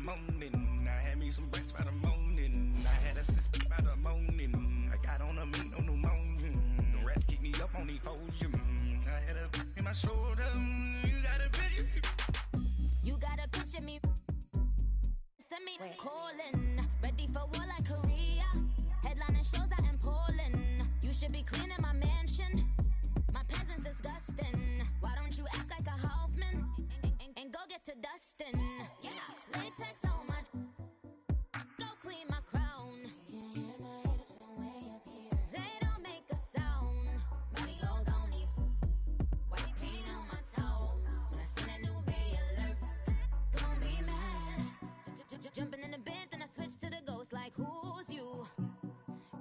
morning. I had me some breakfast by the morning. I had a six by the morning. I got on a meat, no pneumonia. The rats keep me up on the podium. I had a in my shoulder. You got a picture. You got a picture me. Send me calling. Ready for war like Korea. Headlining shows out in Poland. You should be cleaning my mansion. My peasants disgusting. Why don't you act like a Hoffman and go get to dustin'? Yeah, latex on my. Go clean my crown. Can't hear my haters from way up here. They don't make a sound. Money goes on these. White paint on my toes. When I send a new bay alert, gon' be mad. Jumping in the bed, then I switch to the ghost like who's you?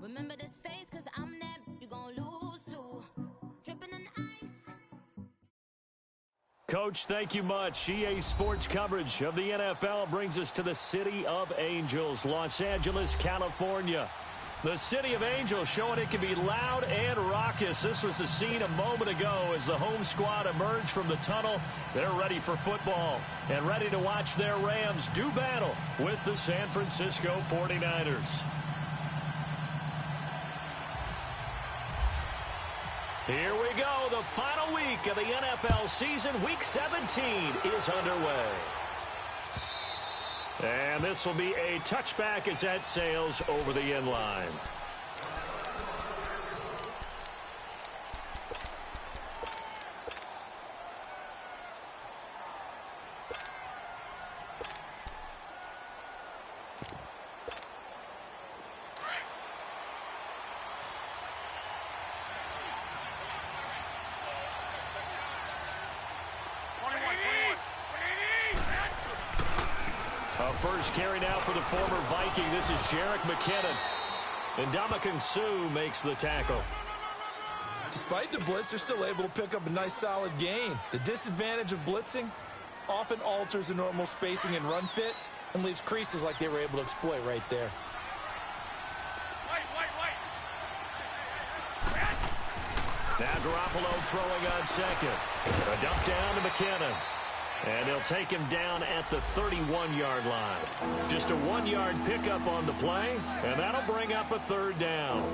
Remember this face, cause I'm that you gon' lose to. Dripping in ice. Coach, thank you much. EA Sports coverage of the NFL brings us to the City of Angels, Los Angeles, California. The City of Angels showing it can be loud and raucous. This was the scene a moment ago as the home squad emerged from the tunnel. They're ready for football and ready to watch their Rams do battle with the San Francisco 49ers. Here we go. The final week of the NFL season. Week 17 is underway. And this will be a touchback as that sails over the end line. First carry now for the former Viking. This is Jerick McKinnon. And Ndamukong Suh makes the tackle. Despite the blitz, they're still able to pick up a nice solid gain. The disadvantage of blitzing often alters the normal spacing and run fits and leaves creases like they were able to exploit right there. Now Garoppolo throwing on second. A dump down to McKinnon. And he'll take him down at the 31-yard line. Just a 1-yard pickup on the play, and that'll bring up a third down.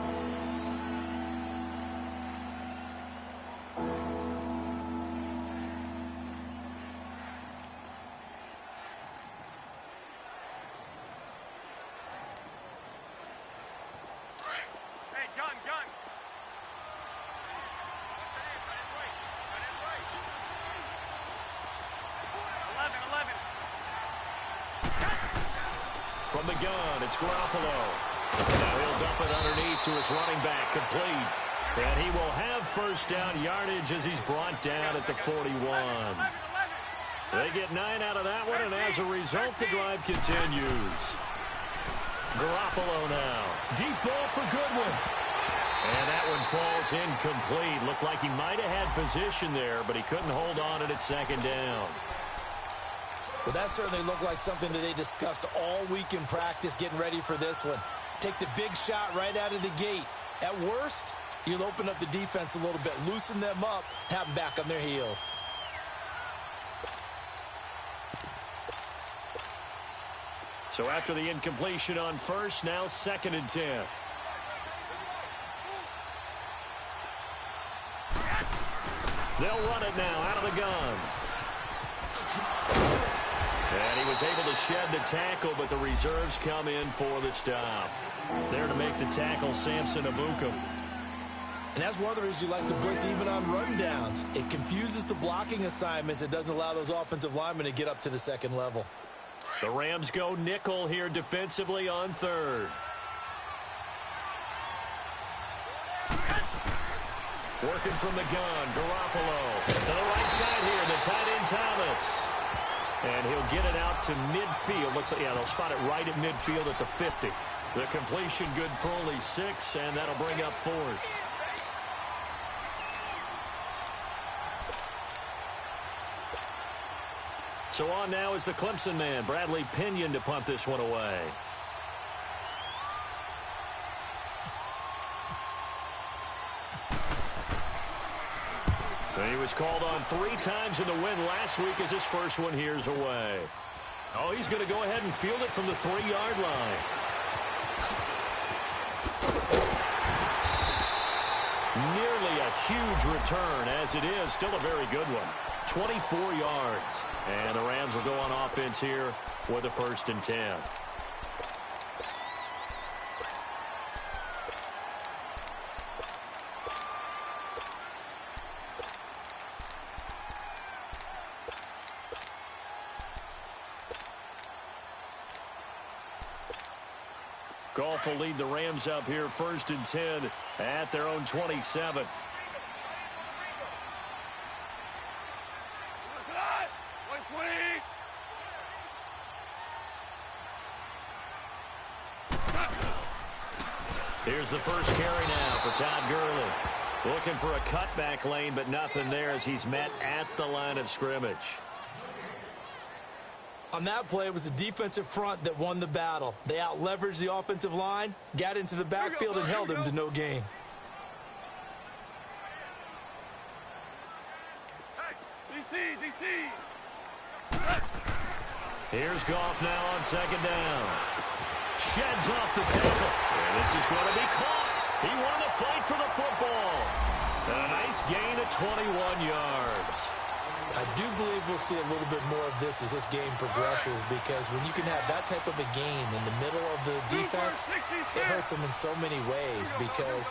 From the gun, it's Garoppolo. Now he'll dump it underneath to his running back, complete. And he will have first down yardage as he's brought down at the 41. They get 9 out of that one, and as a result, the drive continues. Garoppolo now. Deep ball for Goodwin. And that one falls incomplete. Looked like he might have had position there, but he couldn't hold on at second down. Well, that certainly looked like something that they discussed all week in practice getting ready for this one. Take the big shot right out of the gate. At worst, you'll open up the defense a little bit, loosen them up, have them back on their heels. So after the incompletion on first, now 2nd and 10. They'll run it now out of the gun. And he was able to shed the tackle, but the reserves come in for the stop. There to make the tackle, Samson Ebukam. And that's one of the reasons you like to blitz even on rundowns. It confuses the blocking assignments. It doesn't allow those offensive linemen to get up to the second level. The Rams go nickel here defensively on third. Working from the gun, Garoppolo. To the right side here, the tight end Thomas. And he'll get it out to midfield. Looks like, yeah, they'll spot it right at midfield at the 50. The completion good for only 6, and that'll bring up 4th. So on now is the Clemson man, Bradley Pinion, to punt this one away. He was called on 3 times in the win last week as his first one here's away. Oh, he's going to go ahead and field it from the 3-yard line. Nearly a huge return, as it is. Still a very good one. 24 yards. And the Rams will go on offense here with a 1st and 10. Goff will lead the Rams up here 1st and 10 at their own 27. Here's the first carry now for Todd Gurley. Looking for a cutback lane, but nothing there as he's met at the line of scrimmage. On that play, it was the defensive front that won the battle. They out-leveraged the offensive line, got into the backfield, and held him to no gain. Here's Goff now on 2nd down. Sheds off the tackle. And this is going to be caught. He won the fight for the football. And a nice gain of 21 yards. I do believe we'll see a little bit more of this as this game progresses, because when you can have that type of a game in the middle of the defense, it hurts them in so many ways, because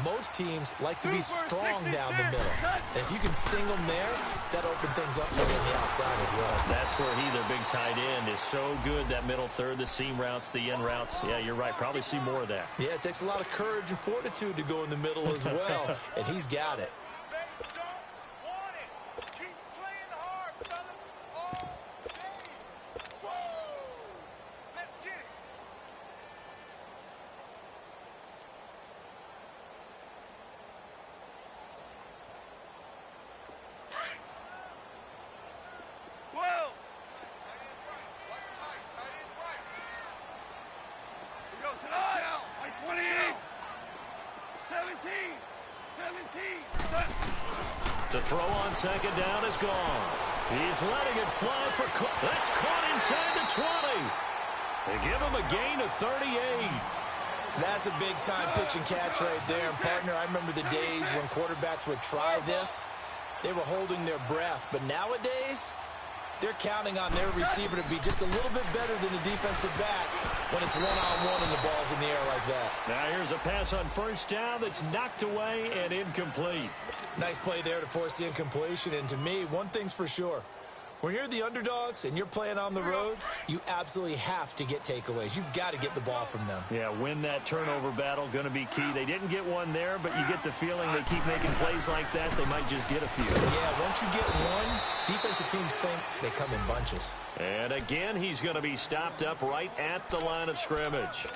most teams like to be strong down the middle. And if you can sting them there, that opens things up for them on the outside as well. That's where he, their big tight end, is so good, that middle third, the seam routes, the in routes. Yeah, you're right. Probably see more of that. Yeah, it takes a lot of courage and fortitude to go in the middle as well, and he's got it. To throw on 2nd down is gone. He's letting it fly for that's caught inside the 20. They give him a gain of 38. That's a big-time pitch and catch right there. And, partner, I remember the days when quarterbacks would try this. They were holding their breath. But nowadays, they're counting on their receiver to be just a little bit better than the defensive back when it's one-on-one and the ball's in the air like that. Now here's a pass on 1st down that's knocked away and incomplete. Nice play there to force the incompletion. And to me, one thing's for sure. When you're the underdogs and you're playing on the road, you absolutely have to get takeaways. You've got to get the ball from them. Yeah, win that turnover battle, going to be key. They didn't get one there, but you get the feeling they keep making plays like that, they might just get a few. Yeah, once you get one, defensive teams think they come in bunches. And again, he's going to be stopped up right at the line of scrimmage.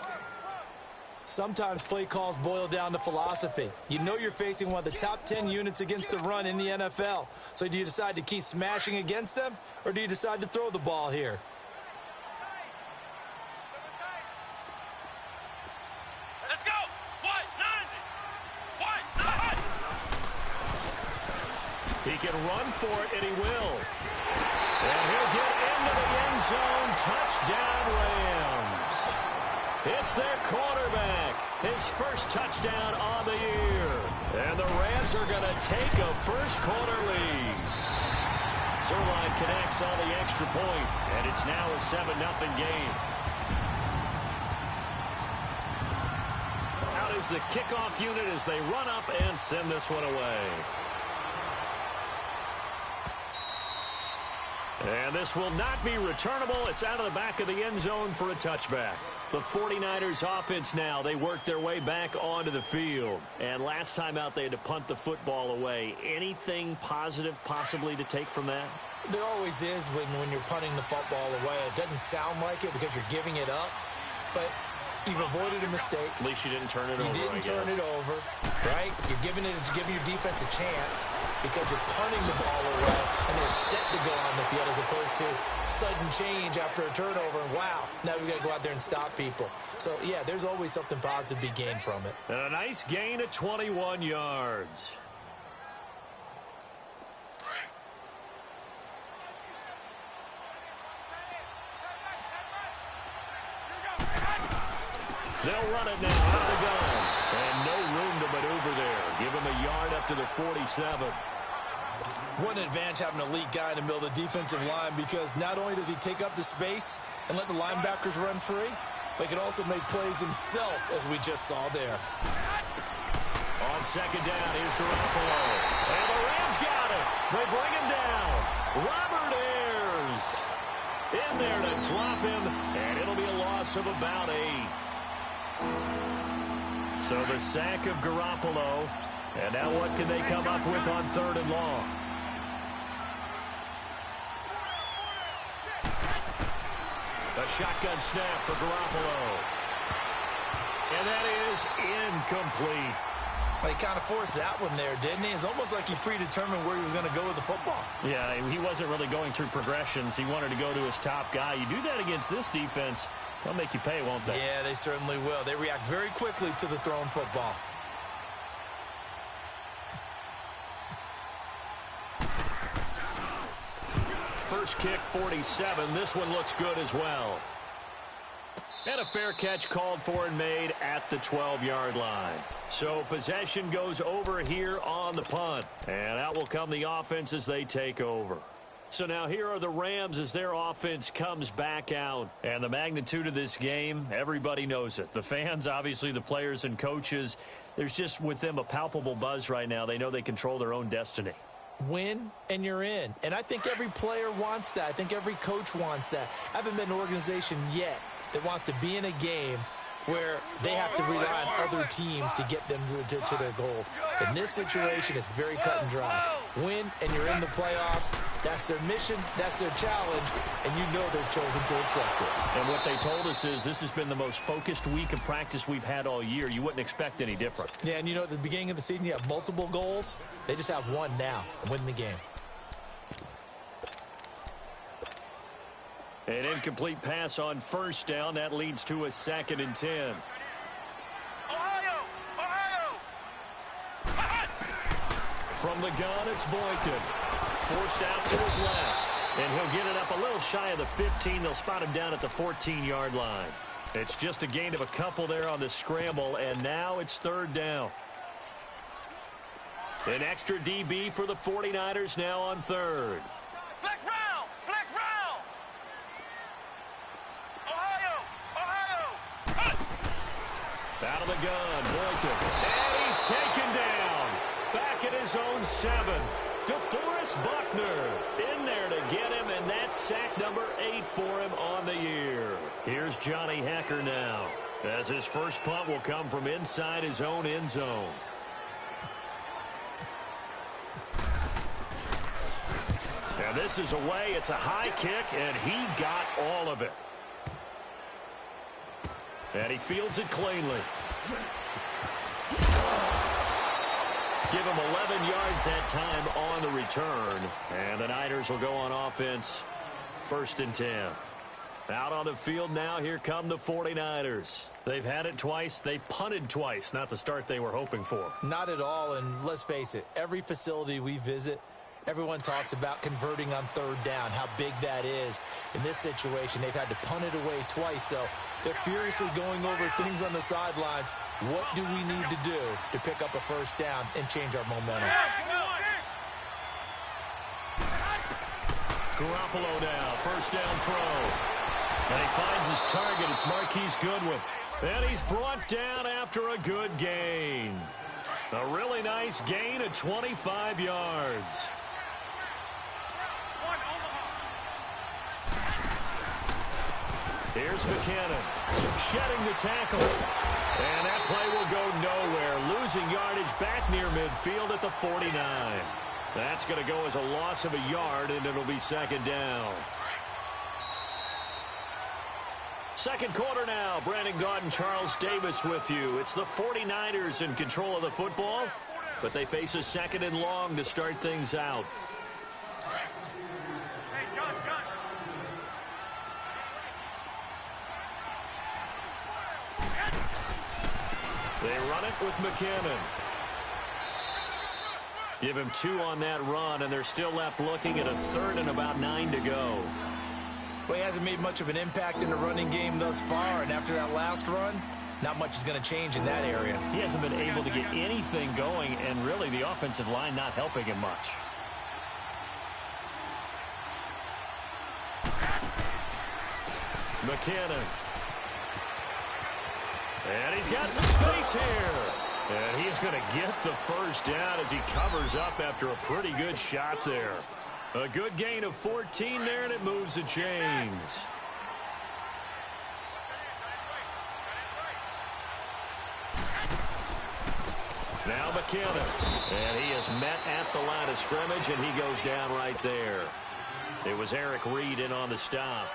Sometimes play calls boil down to philosophy. You know you're facing one of the top 10 units against the run in the NFL. So do you decide to keep smashing against them, or do you decide to throw the ball here? Let's go! He can run for it, and he will. And he'll get into the end zone. Touchdown, Rams. It's their quarterback. His first touchdown on the year. And the Rams are going to take a first-quarter lead. Zerline connects on the extra point, and it's now a 7-0 game. Out is the kickoff unit as they run up and send this one away. And this will not be returnable. It's out of the back of the end zone for a touchback. The 49ers offense now, they work their way back onto the field. And last time out, they had to punt the football away. Anything positive possibly to take from that? There always is when you're punting the football away. It doesn't sound like it because you're giving it up, but you've avoided a mistake. At least you didn't turn it over, You didn't turn it over, right? You're giving your defense a chance because you're punting the ball away, and they're set to go on the field as opposed to sudden change after a turnover. And wow, now we've got to go out there and stop people. So, yeah, there's always something positive to be gained from it. And a nice gain of 21 yards. They'll run it now out of the gun. And no room to maneuver there. Give him a yard up to the 47. What an advantage having an elite guy in the middle of the defensive line, because not only does he take up the space and let the linebackers run free, but he can also make plays himself, as we just saw there. On second down, here's Garoppolo. And the Rams got it. They bring him down. Robert Ayers in there to drop him, and it'll be a loss of about 8. So the sack of Garoppolo. And now what can they come up with on 3rd and long? A shotgun snap for Garoppolo. And that is incomplete. Well, he kind of forced that one there, didn't he? It's almost like he predetermined where he was going to go with the football. Yeah, he wasn't really going through progressions. He wanted to go to his top guy. You do that against this defense, they'll make you pay, won't they? Yeah, they certainly will. They react very quickly to the thrown football. First kick, 47. This one looks good as well. And a fair catch called for and made at the 12-yard line. So possession goes over here on the punt. And out will come the offense as they take over. So now here are the Rams as their offense comes back out. And the magnitude of this game, everybody knows it. The fans, obviously the players and coaches, there's just with them a palpable buzz right now. They know they control their own destiny. Win and you're in. And I think every player wants that. I think every coach wants that. I haven't been an organization yet that wants to be in a game where they have to rely on other teams to get them to their goals. In this situation, it's very cut and dry. Win and you're in the playoffs. That's their mission. That's their challenge. And you know they've chosen to accept it. And what they told us is this has been the most focused week of practice we've had all year. You wouldn't expect any different. Yeah, and you know at the beginning of the season you have multiple goals. They just have one now and win the game. An incomplete pass on first down. That leads to a 2nd and 10. Ohio! From the gun, it's Boykin. Forced out to his left. And he'll get it up a little shy of the 15. They'll spot him down at the 14-yard line. It's just a gain of a couple there on the scramble, and now it's 3rd down. An extra DB for the 49ers now on 3rd. Flex round! Flex round! Ohio! Out of the gun, Boykin. And he's taken down. Back at his own 7. DeForest Buckner in there to get him, and that's sack number 8 for him on the year. Here's Johnny Hecker now, as his first punt will come from inside his own end zone. And this is away. It's a high kick, and he got all of it. And he fields it cleanly. Give him 11 yards that time on the return. And the Niners will go on offense. 1st and 10. Out on the field now, here come the 49ers. They've had it twice. They've punted twice. Not the start they were hoping for. Not at all, and let's face it, every facility we visit, everyone talks about converting on 3rd down, how big that is. In this situation, they've had to punt it away twice, so they're furiously going over things on the sidelines. What do we need to do to pick up a 1st down and change our momentum? Garoppolo now, 1st down throw. And he finds his target. It's Marquise Goodwin. And he's brought down after a good gain. A really nice gain of 25 yards. Here's McKinnon, shedding the tackle. And that play will go nowhere. Losing yardage back near midfield at the 49. That's going to go as a loss of a yard, and it'll be 2nd down. Second quarter now. Brandon Gaudin, Charles Davis with you. It's the 49ers in control of the football, but they face a 2nd and long to start things out. They run it with McKinnon. Give him 2 on that run, and they're still left looking at a 3rd and about 9 to go. Well, he hasn't made much of an impact in the running game thus far, and after that last run, not much is going to change in that area. He hasn't been able to get anything going, and really the offensive line not helping him much. McKinnon. And he's got some space here. And he's going to get the first down as he covers up after a pretty good shot there. A good gain of 14 there, and it moves the chains. Now McKinnon. And he is met at the line of scrimmage, and he goes down right there. It was Eric Reed in on the stop.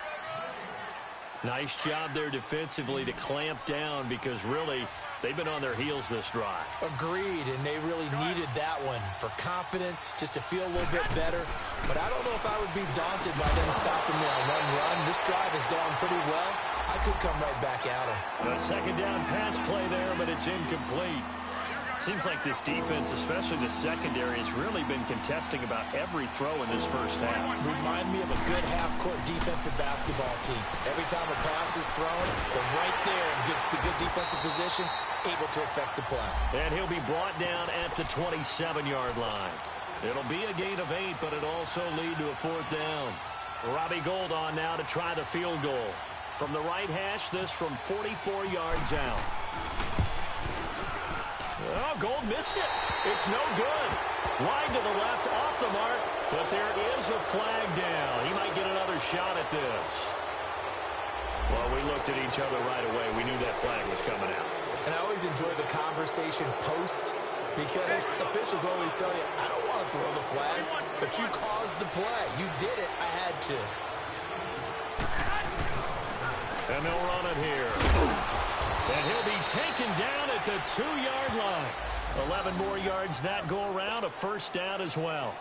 Nice job there defensively to clamp down because really they've been on their heels this drive. Agreed, and they really needed that one for confidence, just to feel a little bit better. But I don't know if I would be daunted by them stopping me on one run. This drive has gone pretty well. I could come right back at them. A second down pass play there, but it's incomplete. Seems like this defense, especially the secondary, has really been contesting about every throw in this first half. Remind me of a good half-court defensive basketball team. Every time a pass is thrown, they're right there in good defensive position, able to affect the play. And he'll be brought down at the 27-yard line. It'll be a gain of 8, but it'll also lead to a fourth down. Robbie Gould on now to try the field goal. From the right hash, this from 44 yards out. Oh, Gould missed it. It's no good. Wide to the left, off the mark, but there is a flag down. He might get another shot at this. Well, we looked at each other right away. We knew that flag was coming out. And I always enjoy the conversation post because officials always tell you, I don't want to throw the flag, but you caused the play. You did it. I had to. And they'll run it here. And he'll be taken down at the 2-yard line. 11 more yards that go around, a first down as well.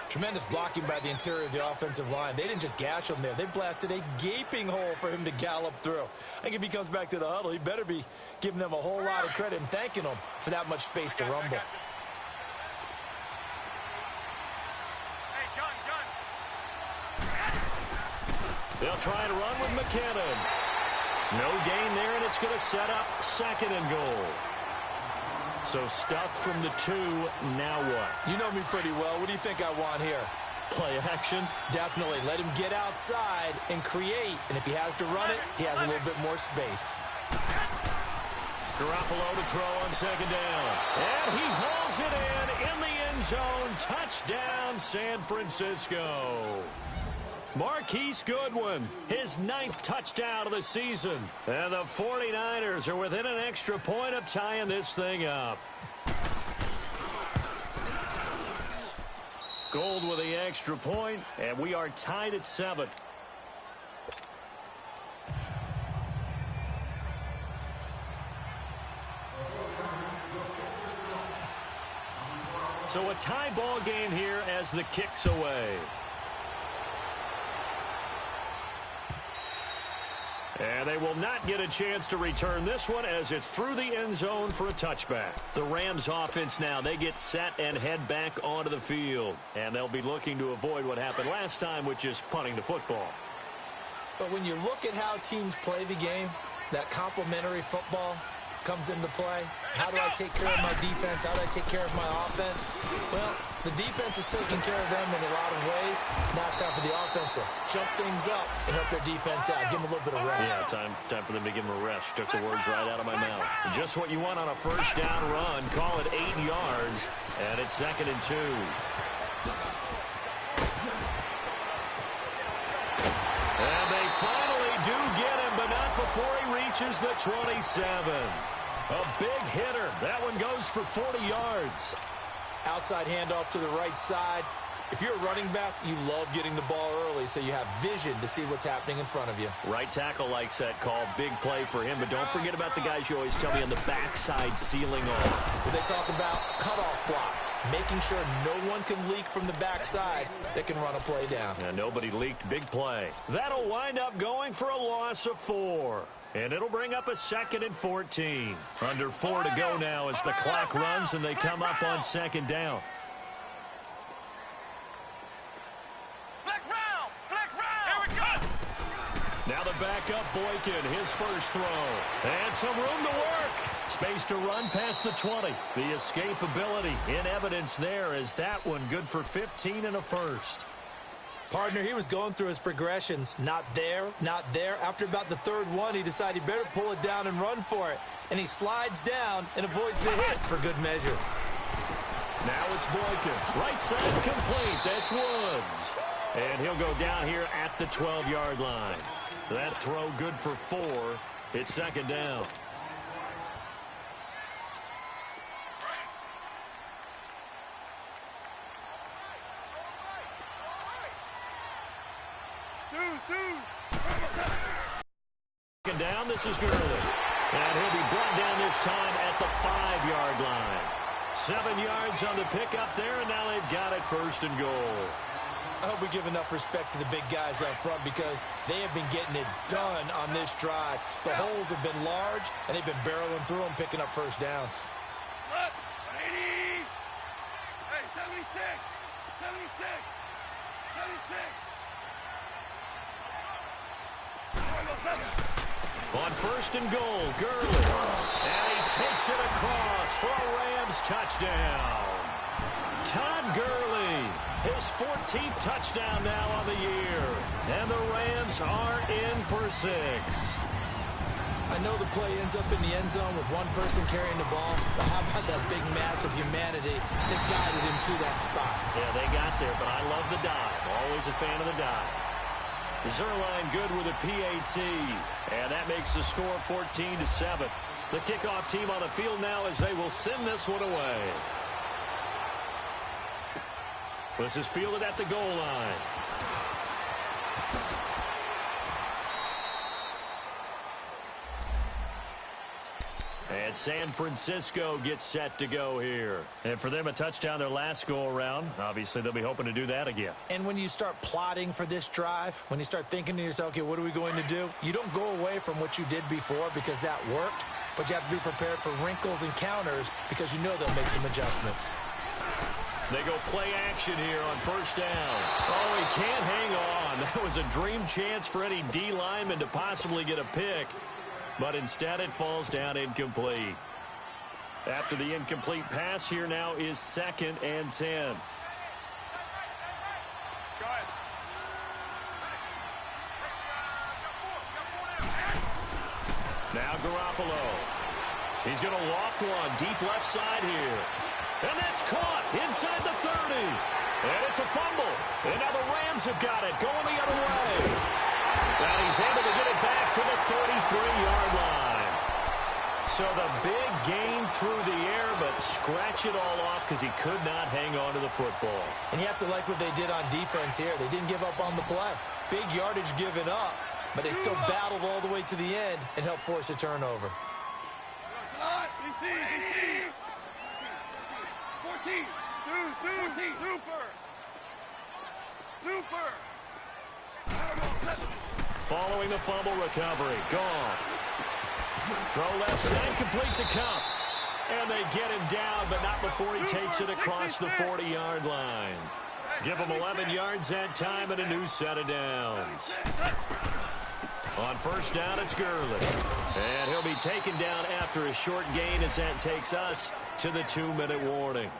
Tremendous blocking by the interior of the offensive line. They didn't just gash him there. They blasted a gaping hole for him to gallop through. I think if he comes back to the huddle, he better be giving them a whole lot of credit and thanking them for that much space to rumble. They'll try to run with McKinnon. No gain there, and it's going to set up second and goal. So stuffed from the 2, now what? You know me pretty well. What do you think I want here? Play action? Definitely. Let him get outside and create. And if he has to run it, he has a little bit more space. Garoppolo to throw on second down. And he hauls it in the end zone. Touchdown, San Francisco. Marquise Goodwin, his 9th touchdown of the season. And the 49ers are within an extra point of tying this thing up. Gould with the extra point, and we are tied at 7. So a tie ball game here as the kick's away. And they will not get a chance to return this one as it's through the end zone for a touchback. The Rams offense now, they get set and head back onto the field. And they'll be looking to avoid what happened last time, which is punting the football. But when you look at how teams play the game, that complementary football comes into play. How do I take care of my defense? How do I take care of my offense? Well, the defense is taking care of them in a lot of ways. Now it's time for the offense to jump things up and help their defense out. Give them a little bit of rest. Yeah, time for them to give them a rest. Took the words right out of my mouth. Just what you want on a first down run. Call it 8 yards, and it's second and 2. And they finally do get him, but not before he reaches the 27. A big hitter. That one goes for 40 yards. Outside handoff to the right side. If you're a running back, you love getting the ball early so you have vision to see what's happening in front of you. Right tackle likes that call. Big play for him, but don't forget about the guys you always tell me on the backside sealing off. Well, they talk about cutoff blocks, making sure no one can leak from the backside that can run a play down. And nobody leaked. Big play. That'll wind up going for a loss of 4. And it'll bring up a second and 14. Under 4 to go now as the clock runs and they come up on second down. Now the backup Boykin, his first throw. And some room to work. Space to run past the 20. The escapability in evidence there as that one good for 15 and a first. Partner, he was going through his progressions. Not there, not there. After about the third one, he decided he better pull it down and run for it. And he slides down and avoids the hit for good measure. Now it's Boykin. Right side complete. That's Woods. And he'll go down here at the 12-yard line. That throw good for 4. It's second down. Second down, this is Gurley. And he'll be brought down this time at the 5-yard line. 7 yards on the pickup there, and now they've got it first and goal. I hope we give enough respect to the big guys up front because they have been getting it done on this drive. The holes have been large, and they've been barreling through them, picking up first downs. 80. Hey, 76. 76. 76. On first and goal, Gurley. And he takes it across for a Rams touchdown. Todd Gurley, his 14th touchdown now on the year. And the Rams are in for 6. I know the play ends up in the end zone with one person carrying the ball, but how about that big mass of humanity that guided him to that spot? Yeah, they got there, but I love the dive. Always a fan of the dive. Zerline good with a PAT, and that makes the score 14-7. The kickoff team on the field now as they will send this one away. This is fielded at the goal line. And San Francisco gets set to go here. And for them, a touchdown their last go-around. Obviously, they'll be hoping to do that again. And when you start plotting for this drive, when you start thinking to yourself, okay, what are we going to do? You don't go away from what you did before because that worked, but you have to be prepared for wrinkles and counters because you know they'll make some adjustments. They go play action here on first down. Oh, he can't hang on. That was a dream chance for any D lineman to possibly get a pick. But instead it falls down incomplete. After the incomplete pass, here now is 2nd and 10. Now Garoppolo. He's going to loft one deep left side here. And that's caught inside the 30. And it's a fumble. And now the Rams have got it going the other way. And he's able to get it back to the 33-yard line. So the big gain through the air, but scratch it all off because he could not hang on to the football. And you have to like what they did on defense here. They didn't give up on the play. Big yardage given up, but they still battled all the way to the end and helped force a turnover. 14. Super. Following the fumble recovery, Goff. Throw left side, complete to Cup. And they get him down, but not before he takes it across the 40-yard line. Give him 11 yards that time and a new set of downs. On first down, it's Gurley. And he'll be taken down after a short gain as that takes us to the 2-minute warning.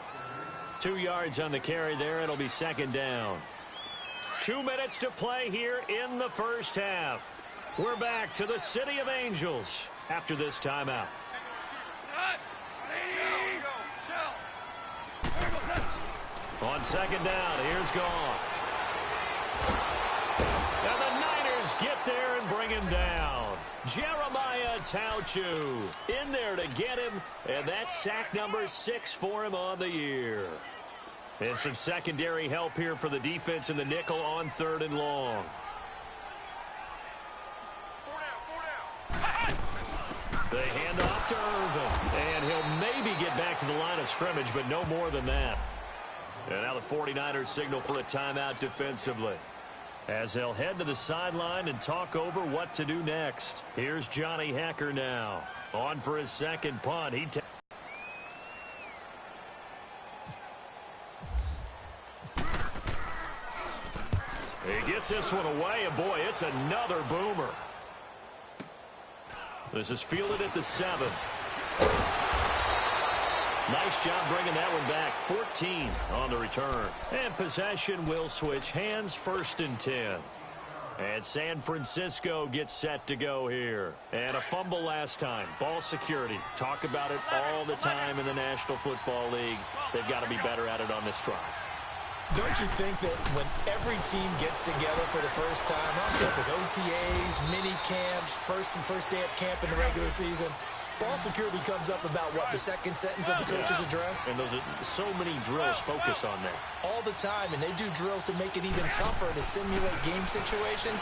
2 yards on the carry there. It'll be second down. 2 minutes to play here in the first half. We're back to the City of Angels after this timeout. On second down, here's Goff. And the Niners get there and bring him down. Jeremiah Tauchu in there to get him, and that's sack number 6 for him on the year. And some secondary help here for the defense in the nickel on 3rd and long. They hand off to Irvin, and he'll maybe get back to the line of scrimmage, but no more than that. And now the 49ers signal for a timeout defensively, as they'll head to the sideline and talk over what to do next. Here's Johnny Hecker now. On for his second punt. He gets this one away, and boy, it's another boomer. This is fielded at the 7. Nice job bringing that one back. 14 on the return. And possession will switch hands, 1st and 10. And San Francisco gets set to go here. And a fumble last time. Ball security. Talk about it all the time in the National Football League. They've got to be better at it on this drive. Don't you think that when every team gets together for the first time, I don't care if it's OTAs, mini camps, first day of camp in the regular season, ball security comes up about, what, the second sentence of the coach's address? And those are so many drills focus on that. All the time, and they do drills to make it even tougher to simulate game situations.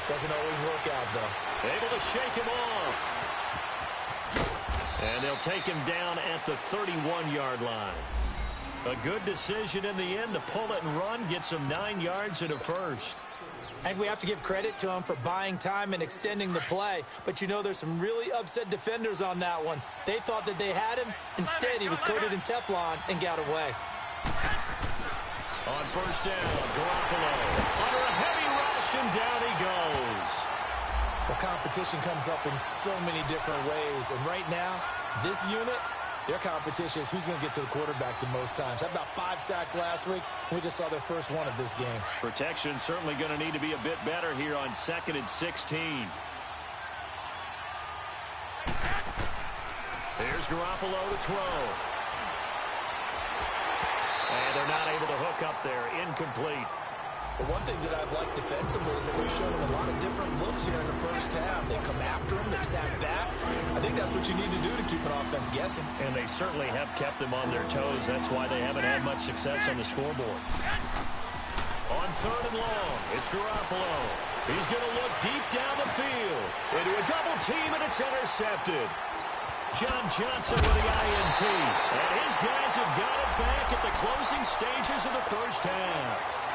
Doesn't always work out, though. Able to shake him off. And they'll take him down at the 31-yard line. A good decision in the end to pull it and run, gets him 9 yards and a first. And we have to give credit to him for buying time and extending the play. But, you know, there's some really upset defenders on that one. They thought that they had him. Instead, he was coated in Teflon and got away. On 1st down, Garoppolo under a heavy rush, and down he goes. The competition comes up in so many different ways. And right now, this unit, their competition is who's going to get to the quarterback the most times. Had about 5 sacks last week. We just saw their first one of this game. Protection certainly going to need to be a bit better here on 2nd and 16. Here's Garoppolo to throw. And they're not able to hook up there. Incomplete. But one thing that I've liked defensively is that we've shown them a lot of different looks here in the first half. They come after him. They've sat back. I think that's what you need to do to keep an offense guessing. And they certainly have kept them on their toes. That's why they haven't had much success on the scoreboard. On 3rd and long, it's Garoppolo. He's going to look deep down the field. Into a double team, and it's intercepted. John Johnson with the INT. And his guys have got it back at the closing stages of the first half.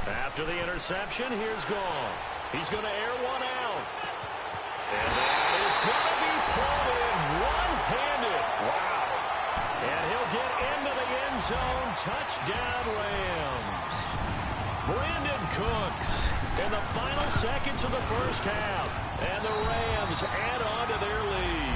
After the interception, here's Goff. He's going to air one out. And that is going to be pulled in one-handed. Wow. And he'll get into the end zone. Touchdown, Rams. Brandon Cooks in the final seconds of the first half. And the Rams add on to their lead.